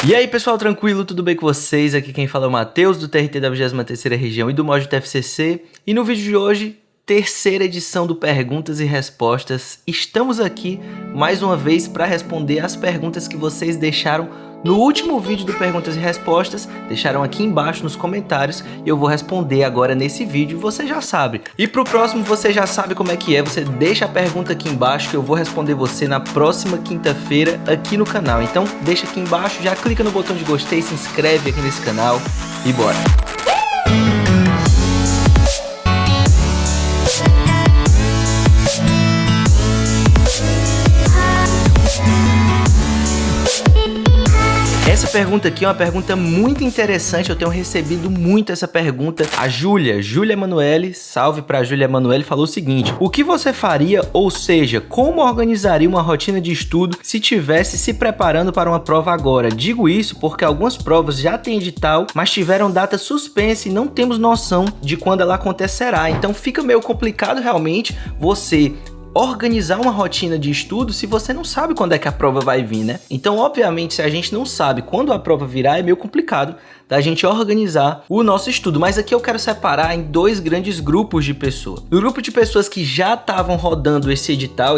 E aí pessoal, tranquilo? Tudo bem com vocês? Aqui quem fala é o Matheus do TRT da 23ª Região e do Mod TFCC. E no vídeo de hoje, terceira edição do Perguntas e Respostas. Estamos aqui mais uma vez para responder as perguntas que vocês deixaram no último vídeo do Perguntas e Respostas. Deixaram aqui embaixo nos comentários e eu vou responder agora nesse vídeo, você já sabe. E pro próximo você já sabe como é que é, você deixa a pergunta aqui embaixo que eu vou responder você na próxima quinta-feira aqui no canal. Então deixa aqui embaixo, já clica no botão de gostei, se inscreve aqui nesse canal e bora! Essa pergunta aqui é uma pergunta muito interessante, eu tenho recebido muito essa pergunta. A Júlia Emanuele, salve pra Júlia Emanuele, falou o seguinte: o que você faria, ou seja, como organizaria uma rotina de estudo se tivesse se preparando para uma prova agora? Digo isso porque algumas provas já têm edital, mas tiveram data suspensa e não temos noção de quando ela acontecerá. Então fica meio complicado realmente você organizar uma rotina de estudo se você não sabe quando é que a prova vai vir, né? Então, obviamente, se a gente não sabe quando a prova virá, é meio complicado da gente organizar o nosso estudo. Mas aqui eu quero separar em dois grandes grupos de pessoas. O grupo de pessoas que já estavam rodando esse edital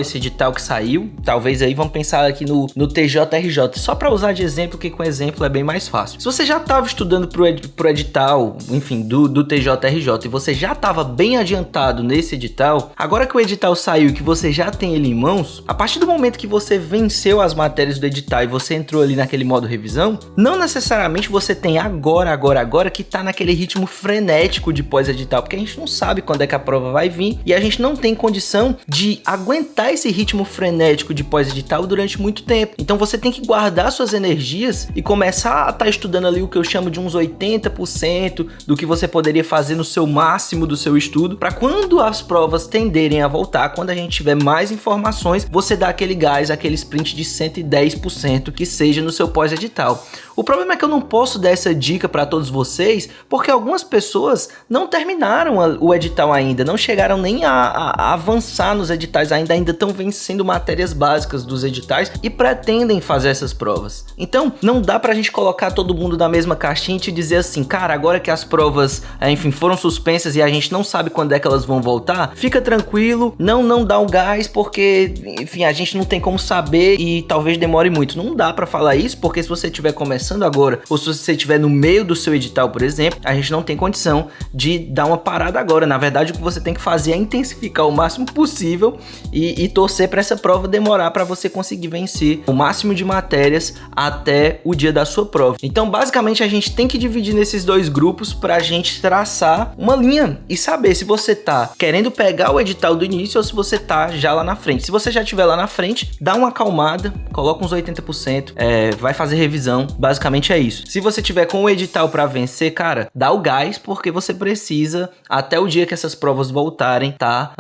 que saiu, talvez aí vamos pensar aqui no TJRJ, só para usar de exemplo, que com exemplo é bem mais fácil. Se você já estava estudando pro edital, enfim, do TJRJ, e você já estava bem adiantado nesse edital, agora que o edital saiu e que você já tem ele em mãos, a partir do momento que você venceu as matérias do edital e você entrou ali naquele modo revisão, não necessariamente você tem agora que tá naquele ritmo frenético de pós-edital, porque a gente não sabe quando é que a prova vai vir e a gente não tem condição de aguentar esse ritmo frenético de pós-edital durante muito tempo. Então você tem que guardar suas energias e começar a estar estudando ali o que eu chamo de uns 80% do que você poderia fazer no seu máximo do seu estudo, para quando as provas tenderem a voltar, quando a gente tiver mais informações, você dá aquele gás, aquele sprint de 110% que seja no seu pós-edital. O problema é que eu não posso dar essa dica para todos vocês, porque algumas pessoas não terminaram o edital ainda, não chegaram nem a avançar nos editais ainda estão vencendo matérias básicas dos editais e pretendem fazer essas provas. Então, não dá pra gente colocar todo mundo na mesma caixinha e te dizer assim, cara, agora que as provas, enfim, foram suspensas e a gente não sabe quando é que elas vão voltar, fica tranquilo, não dá o gás, porque, enfim, a gente não tem como saber e talvez demore muito. Não dá pra falar isso, porque se você estiver começando agora, ou se você estiver no meio do seu edital, por exemplo, a gente não tem condição de dar uma parada agora. Na verdade, o que você tem que fazer é intensificar o máximo possível e torcer para essa prova demorar para você conseguir vencer o máximo de matérias até o dia da sua prova. Então, basicamente, a gente tem que dividir nesses dois grupos para a gente traçar uma linha e saber se você tá querendo pegar o edital do início ou se você tá já lá na frente. Se você já estiver lá na frente, dá uma acalmada, coloca uns 80%, vai fazer revisão. Basicamente é isso. Se você tiver com o edital para vencer, cara, dá o gás, porque você precisa, até o dia que essas provas voltarem, tá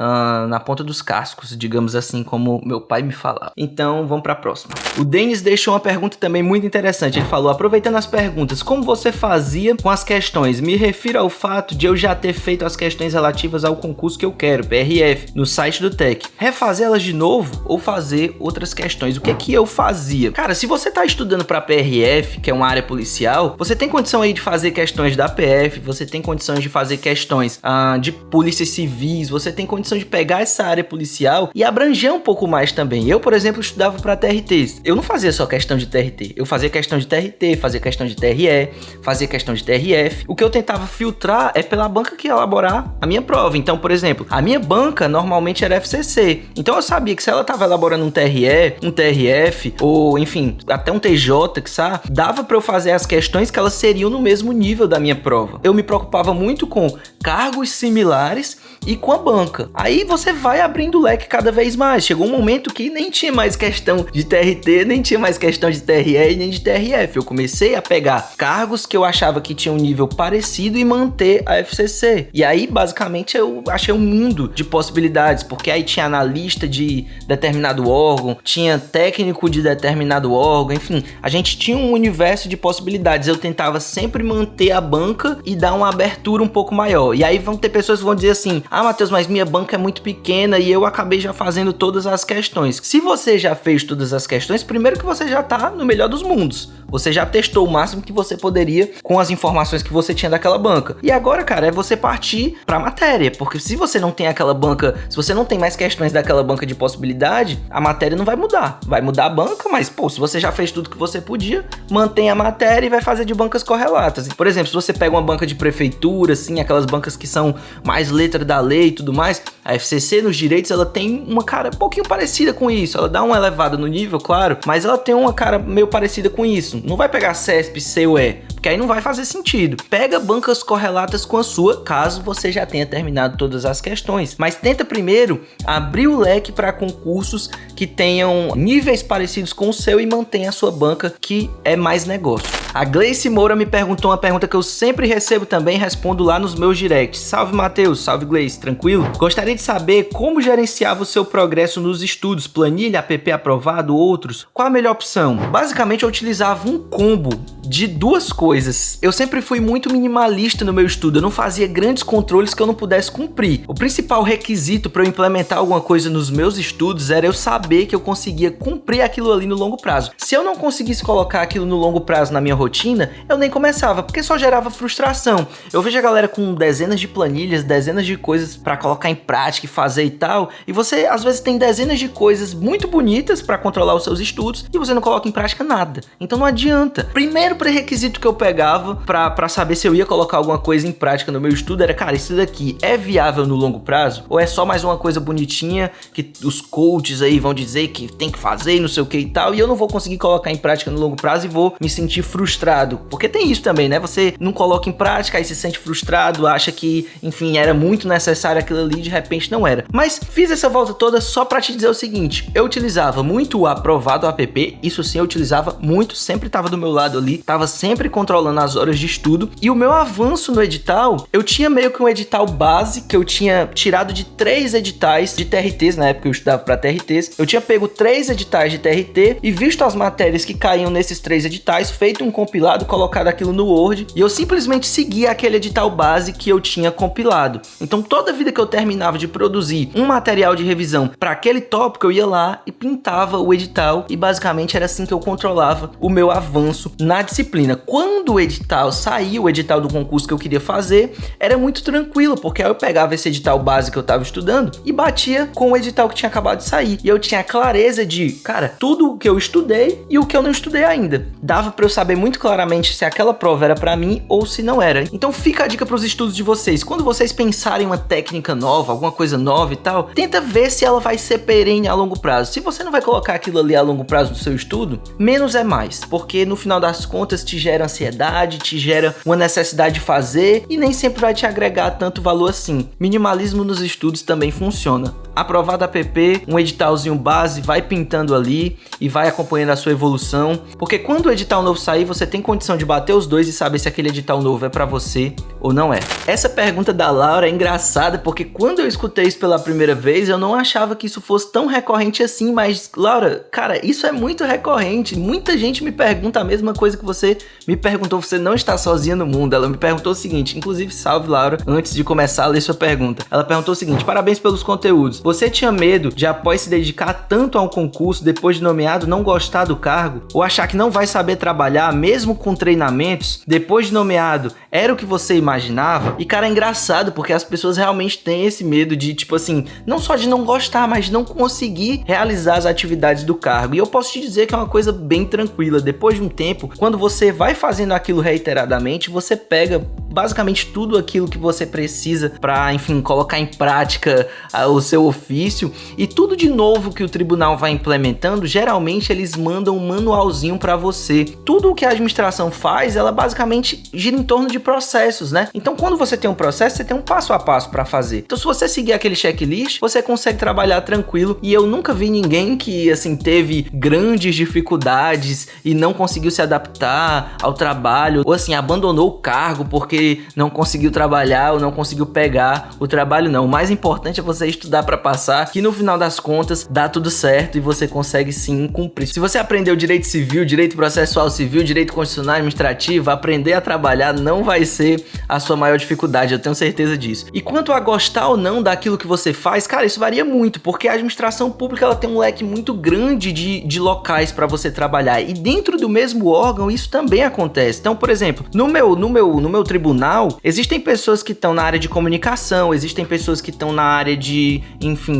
na ponta dos cascos, digamos assim, como meu pai me falava. Então, vamos para a próxima. O Denis deixou uma pergunta também muito interessante. Ele falou: aproveitando as perguntas, como você fazia com as questões? Me refiro ao fato de eu já ter feito as questões relativas ao concurso que eu quero, PRF, no site do TEC. Refazer elas de novo ou fazer outras questões? O que é que eu fazia? Cara, se você tá estudando para PRF, que é uma área policial, você tem condição aí de fazer questões da PF, você tem condições de fazer questões de polícias civis, você tem condição de pegar essa área policial e abranger um pouco mais também. Eu, por exemplo, estudava para TRT. Eu não fazia só questão de TRT, eu fazia questão de TRT, fazia questão de TRE, fazia questão de TRF. O que eu tentava filtrar é pela banca que ia elaborar a minha prova. Então, por exemplo, a minha banca normalmente era FCC. Então eu sabia que se ela estava elaborando um TRE, um TRF, ou enfim, até um TJ, que sabe, dava para eu fazer as questões que elas seriam no mesmo nível da minha prova. Eu me preocupava muito com cargos similares e com a banca. Aí você vai abrindo o leque cada vez mais. Chegou um momento que nem tinha mais questão de TRT, nem tinha mais questão de TRE e nem de TRF. Eu comecei a pegar cargos que eu achava que tinham um nível parecido e manter a FCC. E aí, basicamente, eu achei um mundo de possibilidades, porque aí tinha analista de determinado órgão, tinha técnico de determinado órgão, enfim, a gente tinha um universo de possibilidades. Eu tentava sempre manter a banca e dar uma abertura um pouco maior. E aí vão ter pessoas que vão dizer assim: ah, Matheus, mas minha banca é muito pequena e eu acabei já fazendo todas as questões. Se você já fez todas as questões, primeiro que você já tá no melhor dos mundos. Você já testou o máximo que você poderia com as informações que você tinha daquela banca. E agora, cara, é você partir pra matéria, porque se você não tem aquela banca, se você não tem mais questões daquela banca de possibilidade, a matéria não vai mudar. Vai mudar a banca, mas, pô, se você já fez tudo que você podia, mantém a matéria e vai fazer de bancas correlatas. Por exemplo, se você pega uma banca de prefeitura, assim, aquelas bancas que são mais letra da lei e tudo mais, a FCC nos direitos, ela tem uma cara um pouquinho parecida com isso. Ela dá uma elevada no nível, claro, mas ela tem uma cara meio parecida com isso. Não vai pegar CESP, CUE, porque aí não vai fazer sentido. Pega bancas correlatas com a sua, caso você já tenha terminado todas as questões. Mas tenta primeiro abrir o leque para concursos que tenham níveis parecidos com o seu e mantenha a sua banca, que é mais negócio. A Gleice Moura me perguntou uma pergunta que eu sempre recebo também, respondo lá nos meus directs. Salve, Matheus. Salve, Gleice. Tranquilo? Gostaria de saber como gerenciava o seu progresso nos estudos, planilha, app aprovado, outros. Qual a melhor opção? Basicamente, eu utilizava um combo de duas coisas. Eu sempre fui muito minimalista no meu estudo, eu não fazia grandes controles que eu não pudesse cumprir. O principal requisito para eu implementar alguma coisa nos meus estudos era eu saber que eu conseguia cumprir aquilo ali no longo prazo. Se eu não conseguisse colocar aquilo no longo prazo na minha rotina, eu nem começava, porque só gerava frustração. Eu vejo a galera com dezenas de planilhas, dezenas de coisas para colocar em prática e fazer e tal, e você às vezes tem dezenas de coisas muito bonitas para controlar os seus estudos e você não coloca em prática nada. Então não adianta. Primeiro pré-requisito que eu pegava pra saber se eu ia colocar alguma coisa em prática no meu estudo era, cara, isso daqui é viável no longo prazo? Ou é só mais uma coisa bonitinha que os coaches aí vão dizer que tem que fazer e não sei o que e tal, e eu não vou conseguir colocar em prática no longo prazo e vou me sentir frustrado? Porque tem isso também, né? Você não coloca em prática, aí se sente frustrado, acha que, enfim, era muito necessário aquilo ali e de repente não era. Mas fiz essa volta toda só pra te dizer o seguinte: eu utilizava muito o aprovado app, isso sim eu utilizava muito, sempre tava do meu lado ali, tava sempre controlando as horas de estudo, e o meu avanço no edital, eu tinha meio que um edital base que eu tinha tirado de 3 editais de TRTs, na época eu estudava para TRTs, eu tinha pego 3 editais de TRT e visto as matérias que caíam nesses 3 editais, feito um compilado, colocado aquilo no Word, e eu simplesmente seguia aquele edital base que eu tinha compilado. Então toda vida que eu terminava de produzir um material de revisão para aquele tópico, eu ia lá e pintava o edital, e basicamente era assim que eu controlava o meu avanço na disciplina. Quando o edital saía, o edital do concurso que eu queria fazer, era muito tranquilo, porque aí eu pegava esse edital base que eu tava estudando e batia com o edital que tinha acabado de sair. E eu tinha a clareza de, cara, tudo o que eu estudei e o que eu não estudei ainda. Dava pra eu saber muito claramente se aquela prova era pra mim ou se não era. Então fica a dica pros estudos de vocês. Quando vocês pensarem em uma técnica nova, alguma coisa nova e tal, tenta ver se ela vai ser perene a longo prazo. Se você não vai colocar aquilo ali a longo prazo no seu estudo, menos é mais, porque no final das contas te gera ansiedade, te gera uma necessidade de fazer e nem sempre vai te agregar tanto valor assim. Minimalismo nos estudos também funciona. Aprovado app, um editalzinho base, vai pintando ali e vai acompanhando a sua evolução, porque quando o edital novo sair, você tem condição de bater os dois e saber se aquele edital novo é pra você ou não é. Essa pergunta da Laura é engraçada, porque quando eu escutei isso pela primeira vez, eu não achava que isso fosse tão recorrente assim, mas Laura, cara, isso é muito recorrente, muita gente me pergunta a mesma coisa que você me perguntou, você não está sozinha no mundo. Ela me perguntou o seguinte, inclusive salve Laura, antes de começar a ler sua pergunta, ela perguntou o seguinte: parabéns pelos conteúdos, você tinha medo de após se dedicar tanto a um concurso, depois de nomeado não gostar do cargo? Ou achar que não vai saber trabalhar mesmo com treinamentos? Depois de nomeado, era o que você imaginava? E cara, é engraçado porque as pessoas realmente têm esse medo de, tipo assim, não só de não gostar, mas de não conseguir realizar as atividades do cargo. E eu posso te dizer que é uma coisa bem tranquila. Depois de um tempo, quando você vai fazendo aquilo reiteradamente, você pega basicamente tudo aquilo que você precisa para, enfim, colocar em prática o seu ofício, e tudo de novo que o tribunal vai implementando, geralmente eles mandam um manualzinho para você. Tudo o que a administração faz, ela basicamente gira em torno de processos, né? Então, quando você tem um processo, você tem um passo a passo para fazer. Então, se você seguir aquele checklist, você consegue trabalhar tranquilo, e eu nunca vi ninguém que, assim, teve grandes dificuldades e não conseguiu se adaptar ao trabalho, ou assim, abandonou o cargo porque você não conseguiu trabalhar ou não conseguiu pegar o trabalho, não. O mais importante é você estudar para passar, que no final das contas dá tudo certo e você consegue sim cumprir. Se você aprendeu direito civil, direito processual civil, direito constitucional administrativo, aprender a trabalhar não vai ser a sua maior dificuldade, eu tenho certeza disso. E quanto a gostar ou não daquilo que você faz, cara, isso varia muito, porque a administração pública ela tem um leque muito grande de locais para você trabalhar, e dentro do mesmo órgão isso também acontece. Então, por exemplo, no meu tribunal, existem pessoas que estão na área de comunicação, existem pessoas que estão na área de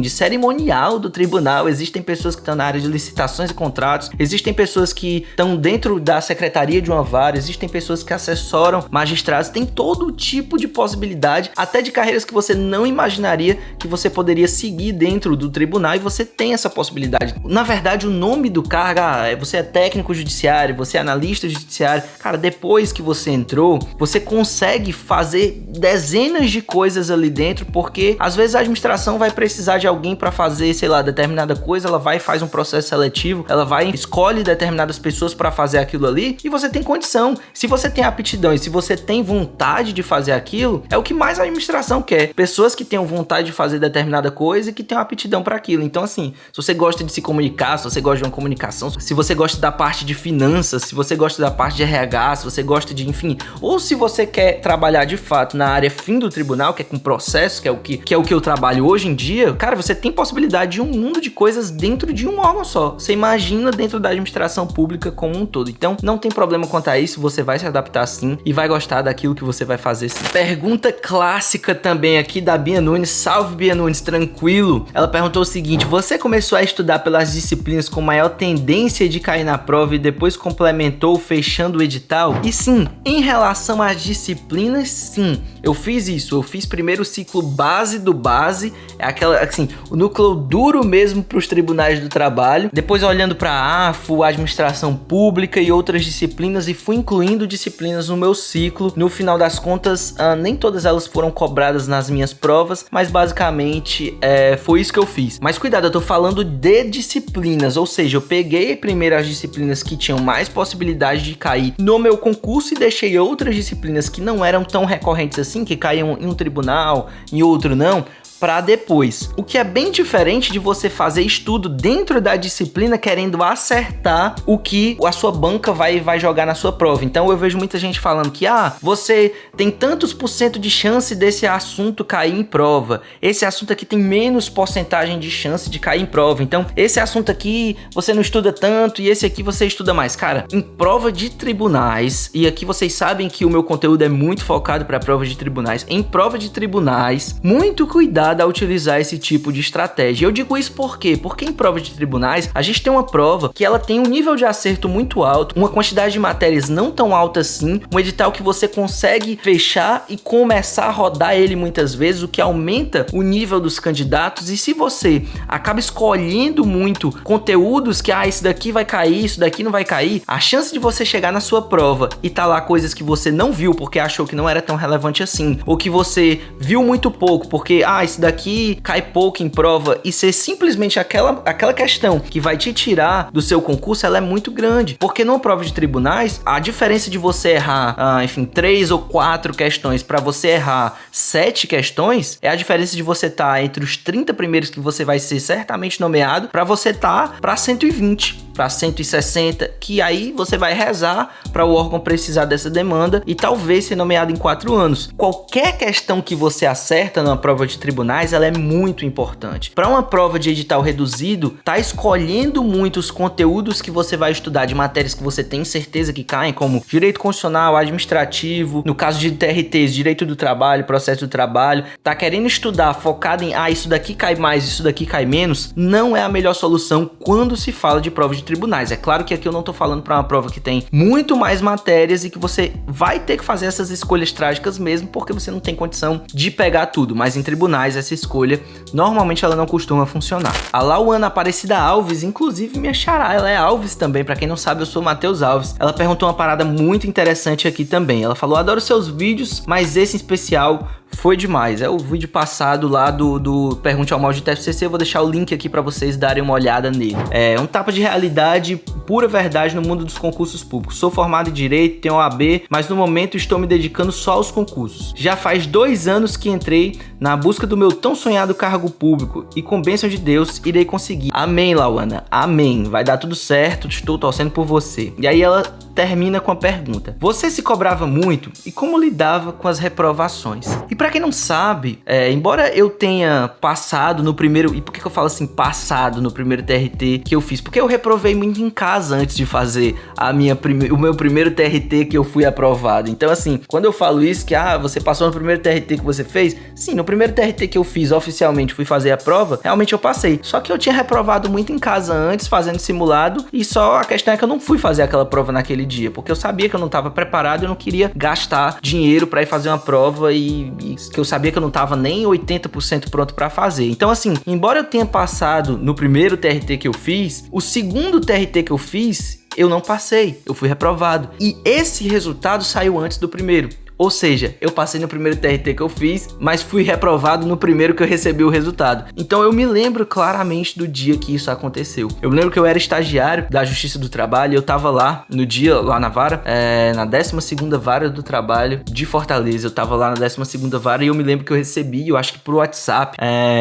cerimonial do tribunal, existem pessoas que estão na área de licitações e contratos, existem pessoas que estão dentro da secretaria de uma vara, existem pessoas que assessoram magistrados, tem todo tipo de possibilidade, até de carreiras que você não imaginaria que você poderia seguir dentro do tribunal, e você tem essa possibilidade. Na verdade, o nome do cargo, você é técnico judiciário, você é analista judiciário, cara, depois que você entrou, você consegue fazer dezenas de coisas ali dentro, porque às vezes a administração vai precisar de alguém para fazer, sei lá, determinada coisa, ela vai e faz um processo seletivo, ela vai e escolhe determinadas pessoas para fazer aquilo ali, e você tem condição. Se você tem aptidão e se você tem vontade de fazer aquilo, é o que mais a administração quer. Pessoas que tenham vontade de fazer determinada coisa e que tenham aptidão para aquilo. Então, assim, se você gosta de se comunicar, se você gosta de uma comunicação, se você gosta da parte de finanças, se você gosta da parte de RH, se você gosta de, enfim, ou se você quer trabalhar de fato na área fim do tribunal, que é com processo, que é o que eu trabalho hoje em dia, cara, você tem possibilidade de um mundo de coisas dentro de um órgão só. Você imagina dentro da administração pública como um todo. Então, não tem problema quanto a isso, você vai se adaptar sim e vai gostar daquilo que você vai fazer sim. Pergunta clássica também aqui da Bia Nunes. Salve, Bia Nunes, tranquilo? Ela perguntou o seguinte: você começou a estudar pelas disciplinas com maior tendência de cair na prova e depois complementou fechando o edital? E sim, em relação às disciplinas, sim, eu fiz isso. Eu fiz primeiro o ciclo base do base, é aquela, assim, o núcleo duro mesmo para os tribunais do trabalho. Depois olhando para a AFO, administração pública e outras disciplinas, e fui incluindo disciplinas no meu ciclo. No final das contas, nem todas elas foram cobradas nas minhas provas, mas basicamente foi isso que eu fiz. Mas cuidado, eu tô falando de disciplinas, ou seja, eu peguei primeiro as disciplinas que tinham mais possibilidade de cair no meu concurso e deixei outras disciplinas que não eram tão recorrentes assim, que caíam em um tribunal, em outro não, para depois. O que é bem diferente de você fazer estudo dentro da disciplina querendo acertar o que a sua banca vai jogar na sua prova. Então eu vejo muita gente falando que você tem tantos % de chance desse assunto cair em prova, esse assunto aqui tem menos porcentagem de chance de cair em prova, então esse assunto aqui você não estuda tanto e esse aqui você estuda mais. Cara, em prova de tribunais, e aqui vocês sabem que o meu conteúdo é muito focado para prova de tribunais, em prova de tribunais, muito cuidado a utilizar esse tipo de estratégia. Eu digo isso por quê? Porque em prova de tribunais, a gente tem uma prova que ela tem um nível de acerto muito alto, uma quantidade de matérias não tão alta assim, um edital que você consegue fechar e começar a rodar ele muitas vezes, o que aumenta o nível dos candidatos. E se você acaba escolhendo muito conteúdos que, isso daqui vai cair, isso daqui não vai cair, a chance de você chegar na sua prova e tá lá coisas que você não viu porque achou que não era tão relevante assim, ou que você viu muito pouco porque, isso daqui cai pouco em prova, e ser simplesmente aquela questão que vai te tirar do seu concurso, ela é muito grande. Porque numa prova de tribunais, a diferença de você errar, 3 ou 4 questões para você errar 7 questões, é a diferença de você estar entre os 30 primeiros que você vai ser certamente nomeado, para você estar para 120, para 160, que aí você vai rezar para o órgão precisar dessa demanda e talvez ser nomeado em 4 anos. Qualquer questão que você acerta numa prova de tribunais, ela é muito importante. Para uma prova de edital reduzido, tá escolhendo muito os conteúdos que você vai estudar de matérias que você tem certeza que caem, como direito constitucional, administrativo, no caso de TRTs, direito do trabalho, processo do trabalho, tá querendo estudar focado em, isso daqui cai mais, isso daqui cai menos, não é a melhor solução quando se fala de prova de tribunais. É claro que aqui eu não tô falando para uma prova que tem muito mais matérias e que você vai ter que fazer essas escolhas trágicas mesmo, porque você não tem condição de pegar tudo, mas em tribunais essa escolha normalmente ela não costuma funcionar. A Lauana Aparecida Alves, inclusive minha xará, ela é Alves também, pra quem não sabe eu sou Matheus Alves, ela perguntou uma parada muito interessante aqui também. Ela falou: adoro seus vídeos, mas esse em especial foi demais. É o vídeo passado lá do Pergunte ao Mal de TFCC, eu vou deixar o link aqui pra vocês darem uma olhada nele. É um tapa de realidade, pura verdade no mundo dos concursos públicos. Sou formado em Direito, tenho OAB, mas no momento estou me dedicando só aos concursos. Já faz 2 anos que entrei na busca do meu tão sonhado cargo público e com bênção de Deus irei conseguir. Amém, Lauana. Amém. Vai dar tudo certo, estou torcendo por você. E aí ela termina com a pergunta: você se cobrava muito e como lidava com as reprovações? E pra quem não sabe, embora eu tenha passado no primeiro... E por que eu falo assim, passado no primeiro TRT que eu fiz? Porque eu reprovei muito em casa antes de fazer o meu primeiro TRT que eu fui aprovado. Então assim, quando eu falo isso, que você passou no primeiro TRT que você fez, sim, no primeiro TRT que eu fiz oficialmente, fui fazer a prova, realmente eu passei. Só que eu tinha reprovado muito em casa antes, fazendo simulado, e só a questão é que eu não fui fazer aquela prova naquele dia, porque eu sabia que eu não estava preparado, eu não queria gastar dinheiro para ir fazer uma prova e que eu sabia que eu não estava nem 80% pronto para fazer. Então assim, embora eu tenha passado no primeiro TRT que eu fiz, o segundo TRT que eu fiz, eu não passei, eu fui reprovado. E esse resultado saiu antes do primeiro. Ou seja, eu passei no primeiro TRT que eu fiz, mas fui reprovado no primeiro que eu recebi o resultado. Então eu me lembro claramente do dia que isso aconteceu. Eu me lembro que eu era estagiário da Justiça do Trabalho e eu tava lá no dia, lá na vara, na 12ª vara do trabalho de Fortaleza. Eu tava lá na 12ª vara e eu me lembro que eu recebi, eu acho que por WhatsApp,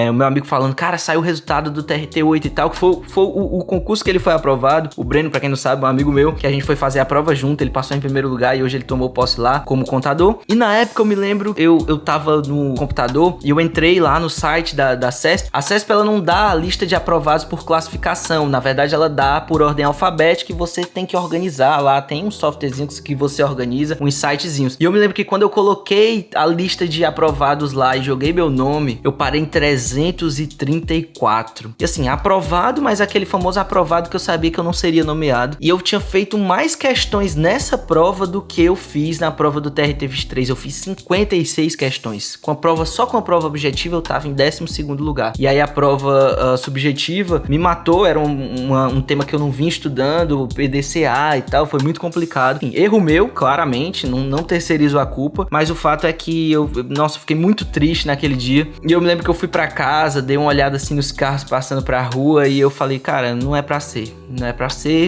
o meu amigo falando: cara, saiu o resultado do TRT 8 e tal, que foi o concurso que ele foi aprovado. O Breno, pra quem não sabe, é um amigo meu, que a gente foi fazer a prova junto, ele passou em primeiro lugar e hoje ele tomou posse lá como contador. E na época eu me lembro, eu tava no computador e eu entrei lá no site da CESP. A CESP, ela não dá a lista de aprovados por classificação, na verdade ela dá por ordem alfabética e você tem que organizar lá, tem uns softwarezinho que você organiza, uns sitezinhos. E eu me lembro que quando eu coloquei a lista de aprovados lá e joguei meu nome, eu parei em 334. E assim, aprovado, mas aquele famoso aprovado que eu sabia que eu não seria nomeado. E eu tinha feito mais questões nessa prova do que eu fiz na prova do TRT 23, eu fiz 56 questões. Só com a prova objetiva eu tava em 12º lugar. E aí a prova subjetiva me matou, era um tema que eu não vim estudando, PDCA e tal, foi muito complicado. Enfim, erro meu, claramente, não terceirizo a culpa, mas o fato é que eu fiquei muito triste naquele dia. E eu me lembro que eu fui pra casa, dei uma olhada assim nos carros passando pra rua e eu falei: cara, não é pra ser,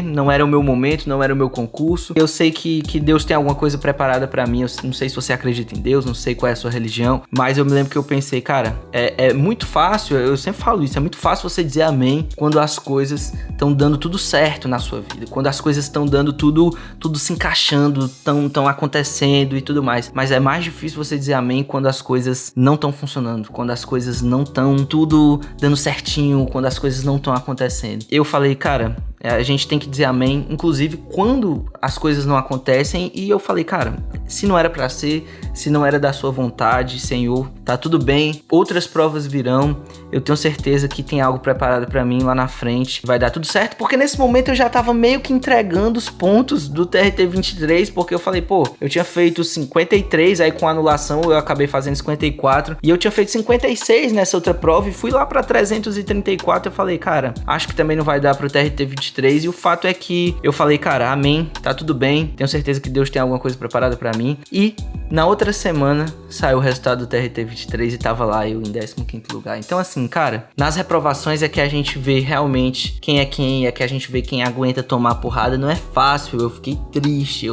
não era o meu momento, não era o meu concurso. Eu sei que Deus tem alguma coisa preparada pra mim, eu não sei se você acredita em Deus, não sei qual é a sua religião, mas eu me lembro que eu pensei: cara, é muito fácil, eu sempre falo isso, é muito fácil você dizer amém quando as coisas estão dando tudo certo na sua vida, quando as coisas estão dando tudo se encaixando, estão acontecendo e tudo mais, mas é mais difícil você dizer amém quando as coisas não estão funcionando, quando as coisas não estão tudo dando certinho, quando as coisas não estão acontecendo. Eu falei: cara, a gente tem que dizer amém, inclusive quando as coisas não acontecem. E eu falei: cara, se não era pra ser, se não era da sua vontade, Senhor, tá tudo bem, outras provas virão, eu tenho certeza que tem algo preparado pra mim lá na frente, vai dar tudo certo. Porque nesse momento eu já tava meio que entregando os pontos do TRT 23, porque eu falei: eu tinha feito 53, aí com anulação eu acabei fazendo 54, e eu tinha feito 56 nessa outra prova e fui lá pra 334, eu falei: cara, acho que também não vai dar pro TRT 23, e o fato é que eu falei: cara, amém, tá tudo bem, tenho certeza que Deus tem alguma coisa preparada pra mim. E na outra semana saiu o resultado do TRT 23 e tava lá eu em 15º lugar. Então assim, cara, nas reprovações é que a gente vê realmente quem, é que a gente vê quem aguenta tomar porrada. Não é fácil, eu fiquei triste,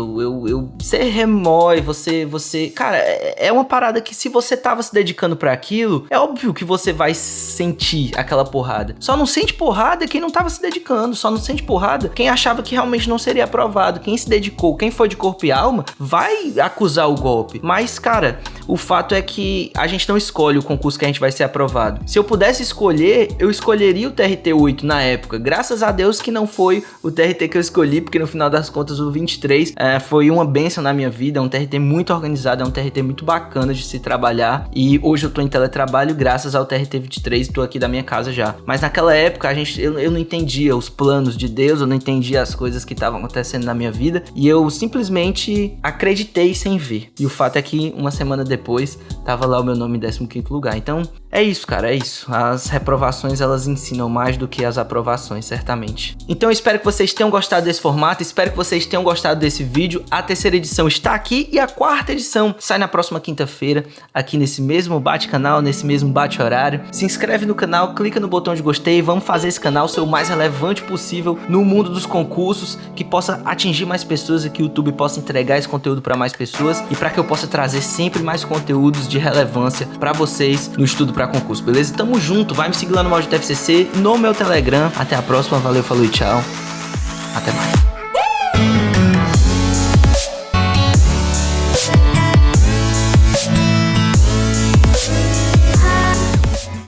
você remói, você, cara, é uma parada que se você tava se dedicando pra aquilo, é óbvio que você vai sentir aquela porrada. Só não sente porrada quem não tava se dedicando, só não sente porrada quem achava que realmente não seria aprovado. Quem se dedicou, quem foi de corpo e alma, vai acusar o golpe. Mas, cara, o fato é que a gente não escolhe o concurso que a gente vai ser aprovado. Se eu pudesse escolher, eu escolheria o TRT 8 na época. Graças a Deus que não foi o TRT que eu escolhi, porque no final das contas o 23 foi uma bênção na minha vida. É um TRT muito organizado, é um TRT muito bacana de se trabalhar. E hoje eu tô em teletrabalho graças ao TRT 23 e tô aqui da minha casa já. Mas naquela época eu não entendia os planos de Deus, eu não entendia as coisas que estavam acontecendo na minha vida. E eu simplesmente acreditei sem ver. E o fato é que uma semana depois, tava lá o meu nome em 15º lugar. Então, é isso, cara, é isso. As reprovações, elas ensinam mais do que as aprovações, certamente. Então, eu espero que vocês tenham gostado desse formato, espero que vocês tenham gostado desse vídeo. A terceira edição está aqui e a quarta edição sai na próxima quinta-feira, aqui nesse mesmo bate-canal, nesse mesmo bate-horário. Se inscreve no canal, clica no botão de gostei e vamos fazer esse canal ser o mais relevante possível no mundo dos concursos, que possa atingir mais pessoas e que o YouTube possa entregar esse conteúdo para mais pessoas e para que eu possa trazer sempre mais conteúdos de relevância para vocês no estudo para concurso, beleza? Tamo junto, vai me seguir lá no Mod TFCC, no meu Telegram. Até a próxima, valeu, falou e tchau. Até mais.